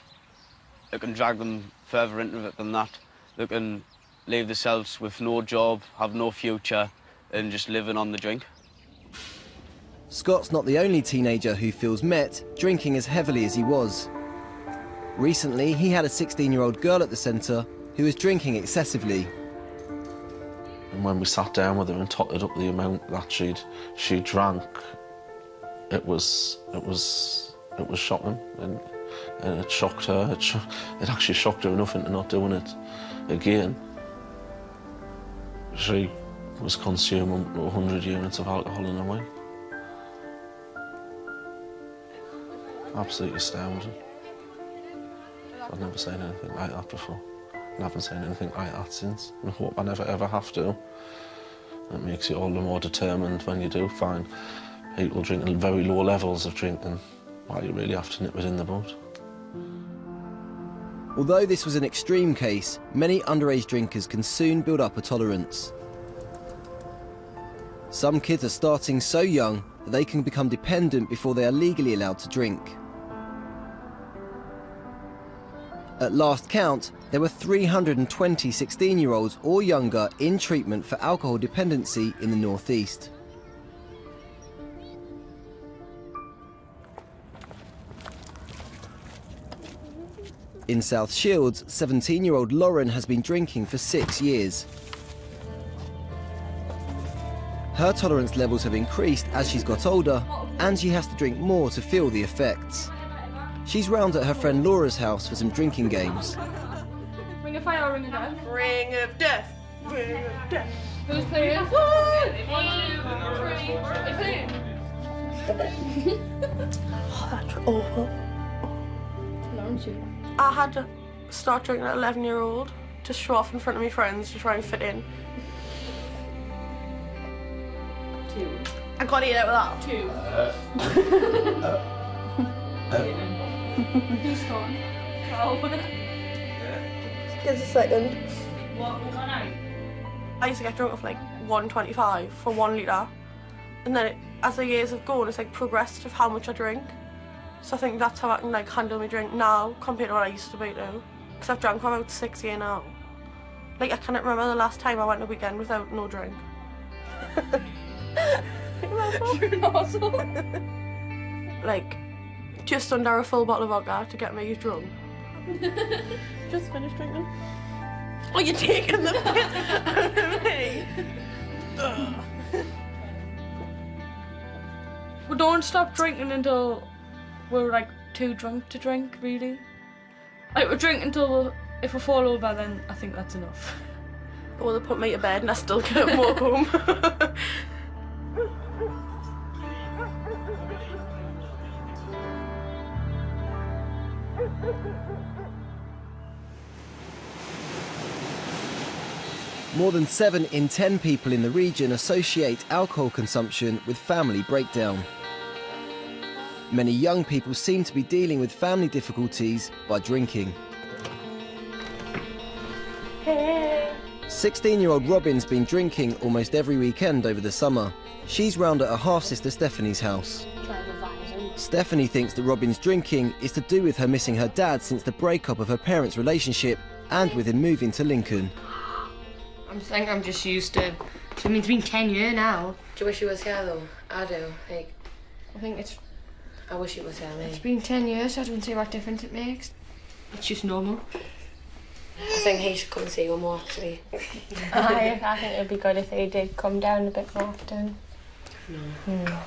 it can drag them further into it than that. They can leave themselves with no job, have no future, and just living on the drink. Scott's not the only teenager who feels met drinking as heavily as he was. Recently, he had a 16-year-old girl at the centre who was drinking excessively. And when we sat down with her and totted up the amount that she drank, it was shocking, and it shocked her. It actually shocked her enough into not doing it again. She was consuming 100 units of alcohol in a week. Absolutely astounding. I've never seen anything like that before. I haven't seen anything like that since. I hope I never ever have to. It makes you all the more determined when you do find people drinking very low levels of drinking, while you really have to nip it in the bud. Although this was an extreme case, many underage drinkers can soon build up a tolerance. Some kids are starting so young that they can become dependent before they are legally allowed to drink. At last count, there were 320 16-year-olds or younger in treatment for alcohol dependency in the North East. In South Shields, 17-year-old Lauren has been drinking for 6 years. Her tolerance levels have increased as she's got older, and she has to drink more to feel the effects. She's round at her friend Laura's house for some drinking games. Ring of fire or ring of death? Ring of death. Ring of death. Who's playing? 1, 2, 3, Oh, that's awful. I had to start drinking at 11-year-old to show off in front of my friends to try and fit in. 2. I got to eat out with that. 2. Who's gone? Give us a second. What, we gone out? I used to get drunk off like 1.25 for 1 litre. And then as the years have gone, it's like progressed of how much I drink. So I think that's how I can like handle my drink now compared to what I used to be doing. Because I've drank for about 6 years now. Like I cannot remember the last time I went a weekend without no drink. You're an asshole. Like just under a full bottle of vodka to get me drunk. Just finished drinking. Oh, you're taking the piss out of me. We don't stop drinking until we're like too drunk to drink, really. Like we drink until if we fall over, then I think that's enough. Or they put me to bed and I still can't walk home. More than 7 in 10 people in the region associate alcohol consumption with family breakdown. Many young people seem to be dealing with family difficulties by drinking. 16-year-old Robin's been drinking almost every weekend over the summer. She's round at her half-sister Stephanie's house. Stephanie thinks that Robin's drinking is to do with her missing her dad since the breakup of her parents' relationship and with him moving to Lincoln. I think I'm just used to. I mean, it's been 10 years now. Do you wish he was here though? I do. Like, I think it's. I wish he was here, mate. It's been 10 years, so I don't see what difference it makes. It's just normal. I think he should come and see you more, actually. I think it'd be good if he did come down a bit more often. No.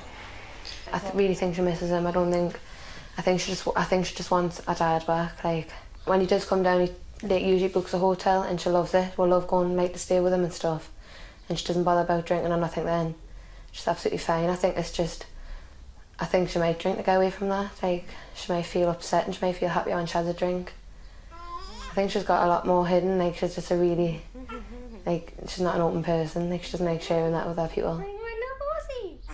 I really think she misses him. I think she just wants her dad back. Like when he does come down, he usually books a hotel, and she loves it. We'll love going like to stay with him and stuff. And she doesn't bother about drinking or nothing. Then she's absolutely fine. I think she might drink to get away from that. Like she might feel upset and she might feel happy when she has a drink. I think she's got a lot more hidden. Like she's just a really, like she's not an open person. Like she doesn't like sharing that with other people.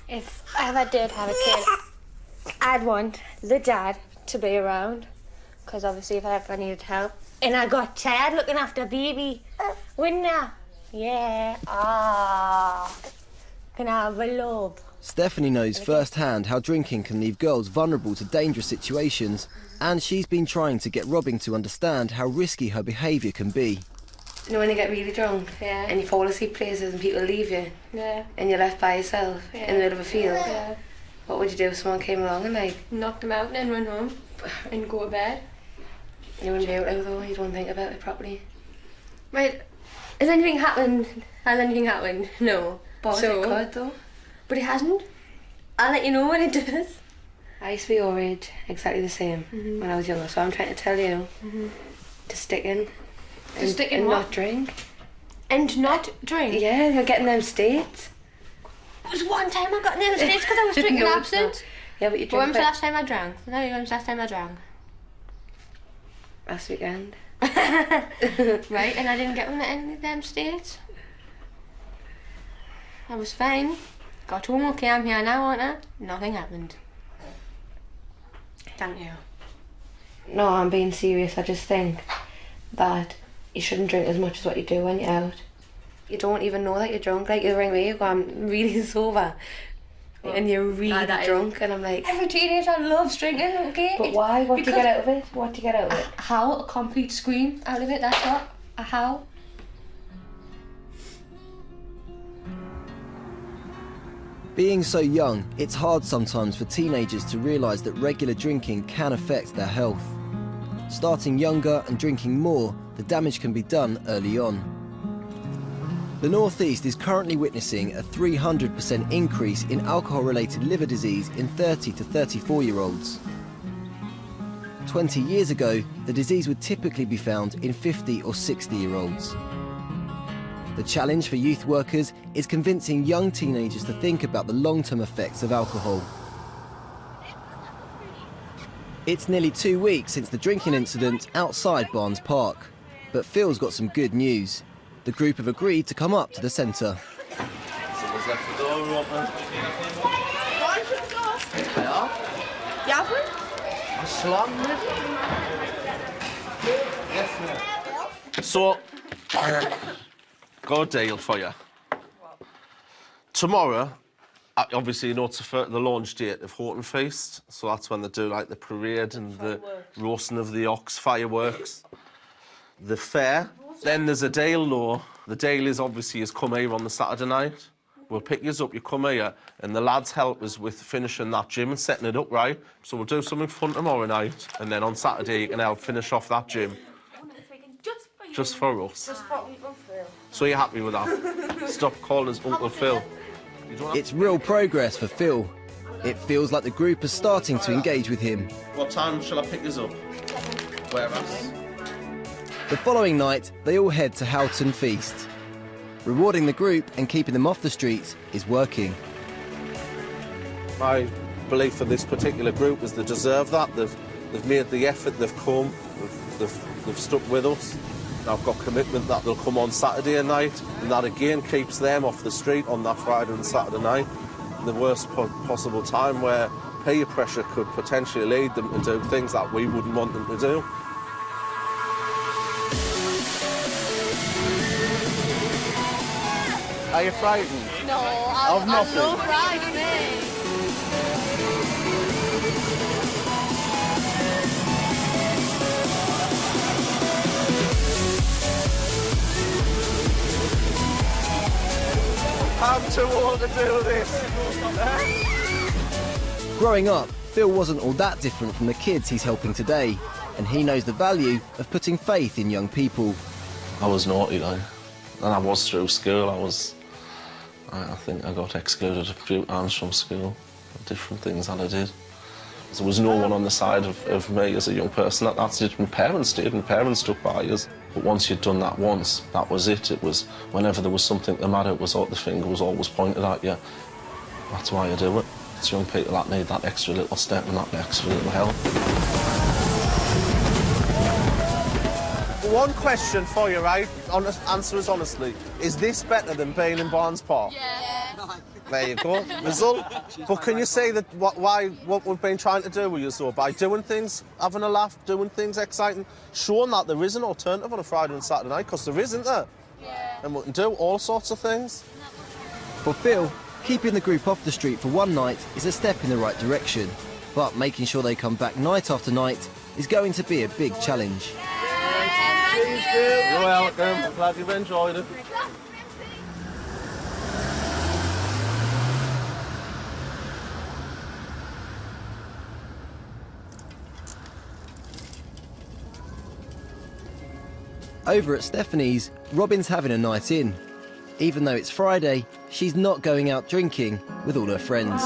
If I ever did have a kid, I'd want the dad to be around. Because obviously if I ever needed help and I got tired looking after baby, wouldn't I? Yeah. Can I have a love? Stephanie knows firsthand how drinking can leave girls vulnerable to dangerous situations, and she's been trying to get Robin to understand how risky her behaviour can be. You know when you get really drunk and you fall asleep places and people leave you and you're left by yourself in the middle of a field, what would you do if someone came along and like... Knock them out and then run home and go to bed? You wouldn't be able to though, you don't think about it properly. Right, has anything happened? No. But it could though. But it hasn't. I'll let you know when it does. I used to be your age, exactly the same, when I was younger, so I'm trying to tell you to stick in. And what? not drink. And not drink? Yeah, you're getting them states. It was one time I got in them states because I was drinking No, absinthe. Yeah, but you drink. When was the last time I drank? No, when was the last time I drank? Last weekend. Right, and I didn't get in any of them states. I was fine. Got home okay, I'm here now, aren't I? Nothing happened. Thank you. No, I'm being serious. I just think that you shouldn't drink as much as what you do when you're out. You don't even know that you're drunk. Like you ring me, you go, I'm really sober. And you're really drunk, and I'm like... Every teenager loves drinking, okay? But why? What do you get out of it? What do you get out of it? A howl, a complete scream out of it, that's what. A howl. Being so young, it's hard sometimes for teenagers to realise that regular drinking can affect their health. Starting younger and drinking more, the damage can be done early on. The North East is currently witnessing a 300% increase in alcohol-related liver disease in 30 to 34-year-olds. 20 years ago, the disease would typically be found in 50 or 60-year-olds. The challenge for youth workers is convincing young teenagers to think about the long-term effects of alcohol. It's nearly 2 weeks since the drinking incident outside Barnes Park. But Phil's got some good news. The group have agreed to come up to the centre. Someone's left the door open. I slammed it. So, got a deal for you. Tomorrow, obviously, you know, it's the launch date of Horton Feast, so that's when they do, like, the parade and the roasting of the ox, fireworks, the fair. Then there's a deal, though. The deal is, obviously, is come here on the Saturday night. We'll pick you up, you come here, and the lads help us with finishing that gym and setting it up, right? So we'll do something fun tomorrow night, and then on Saturday you can help finish off that gym. Just for us. Just for Uncle Phil. So you're happy with that? Stop calling us Uncle Phil. It's real progress for Phil. It feels like the group is starting to engage with him. What time shall I pick us up? Where else? The following night, they all head to Houghton Feast. Rewarding the group and keeping them off the streets is working. My belief for this particular group is they deserve that. They've made the effort, they've come, they've stuck with us. I've got commitment that they'll come on Saturday night, and that again keeps them off the street on that Friday and Saturday night. The worst possible time where peer pressure could potentially lead them to do things that we wouldn't want them to do. Are you frightened? No, Of nothing? I'm not frightened. I'm too old to do this. Growing up, Phil wasn't all that different from the kids he's helping today, and he knows the value of putting faith in young people. I was naughty, like, and I was through school. I think I got excluded a few times from school, different things that I did. There was no one on the side of me as a young person. That's it. My parents did, and parents stuck by us. But once you'd done that once, that was it. It was whenever there was something the matter, it was the finger was always pointed at you. That's why I do it. It's young people that need that extra little step and that extra little help. One question for you, right? Answer us honestly. Is this better than being in Barnes Park? Yeah. There you go. Result. But can you say that what we've been trying to do with you, so by doing things, having a laugh, doing things exciting, showing that there is an alternative on a Friday and Saturday night, because there isn't there? Yeah. And we can do all sorts of things. For Phil, keeping the group off the street for one night is a step in the right direction, but making sure they come back night after night is going to be a big challenge. You're welcome. I'm glad you've enjoyed it. Over at Stephanie's, Robin's having a night in. Even though it's Friday, she's not going out drinking with all her friends.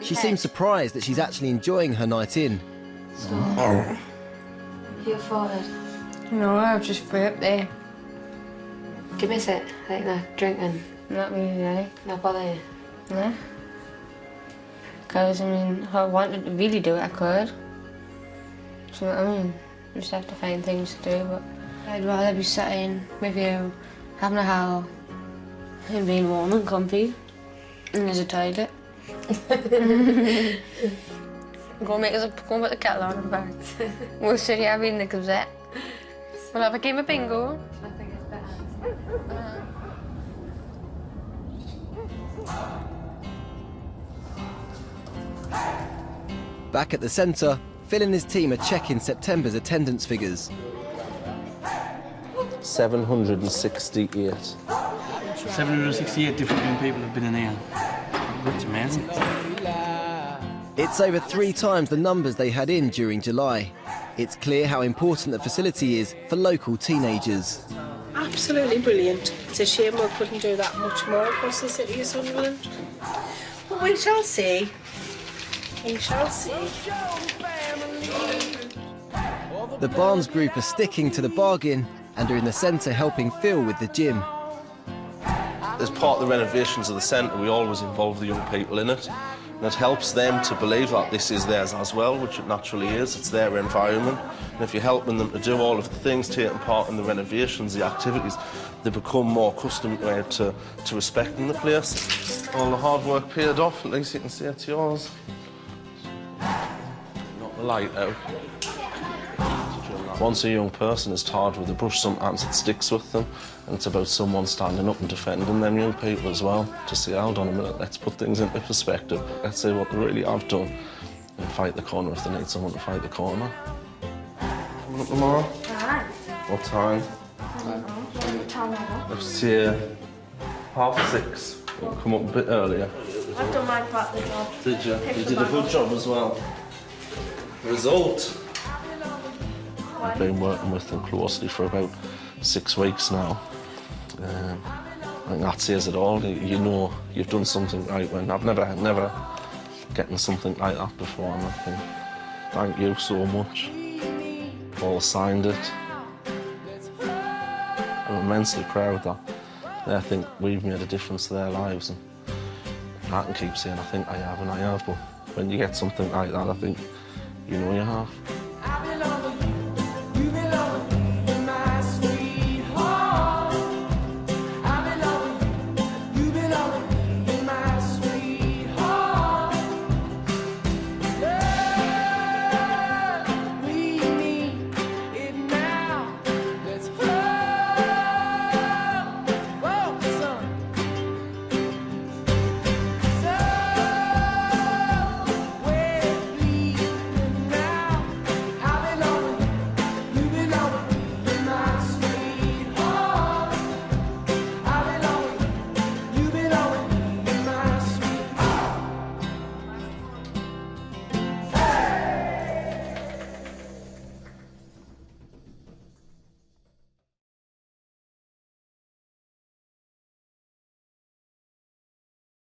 She seems surprised that she's actually enjoying her night in. You farted? No, I was just free up there. Do you miss it, like that, drinking? Not really. Not bother you? No. Because, I mean, if I wanted to really do it, I could. So, I mean, you just have to find things to do, but I'd rather be sitting with you, having a howl, and being warm and comfy, and there's a toilet. Go and put the kettle on and back. We'll sit here reading the Gazette. We'll have a game of bingo. I think it's better. Back at the centre, Phil and his team are checking September's attendance figures. 768. 768 different young people have been in here. It's amazing. It's over 3 times the numbers they had in during July. It's clear how important the facility is for local teenagers. Absolutely brilliant. It's a shame we couldn't do that much more across the city of Sunderland. But we shall see. We shall see. The Barnes group are sticking to the bargain and are in the centre helping Phil with the gym. As part of the renovations of the centre, we always involve the young people in it. And it helps them to believe that this is theirs as well, which it naturally is. It's their environment. And if you're helping them to do all of the things, taking part in the renovations, the activities, they become more accustomed to respecting the place. All the hard work paid off, at least you can see it's yours. Not the light out. Once a young person is tarred with a brush, sometimes it sticks with them, and it's about someone standing up and defending them young people as well, to say, hold on a minute, let's put things into perspective, let's say what they really have done, and fight the corner if they need someone to fight the corner. Coming up tomorrow? Aye. What time? Let's see, 6:30. We'll come up a bit earlier. I've done my part of the job. Did you? You did a good job as well. Result. I've been working with them closely for about 6 weeks now. I think that says it all. You know you've done something right when I've never getting something like that before, and I think thank you so much. All signed it. I'm immensely proud that they think we've made a difference to their lives, and I can keep saying I think I have, and I have, but when you get something like that, I think you know you have.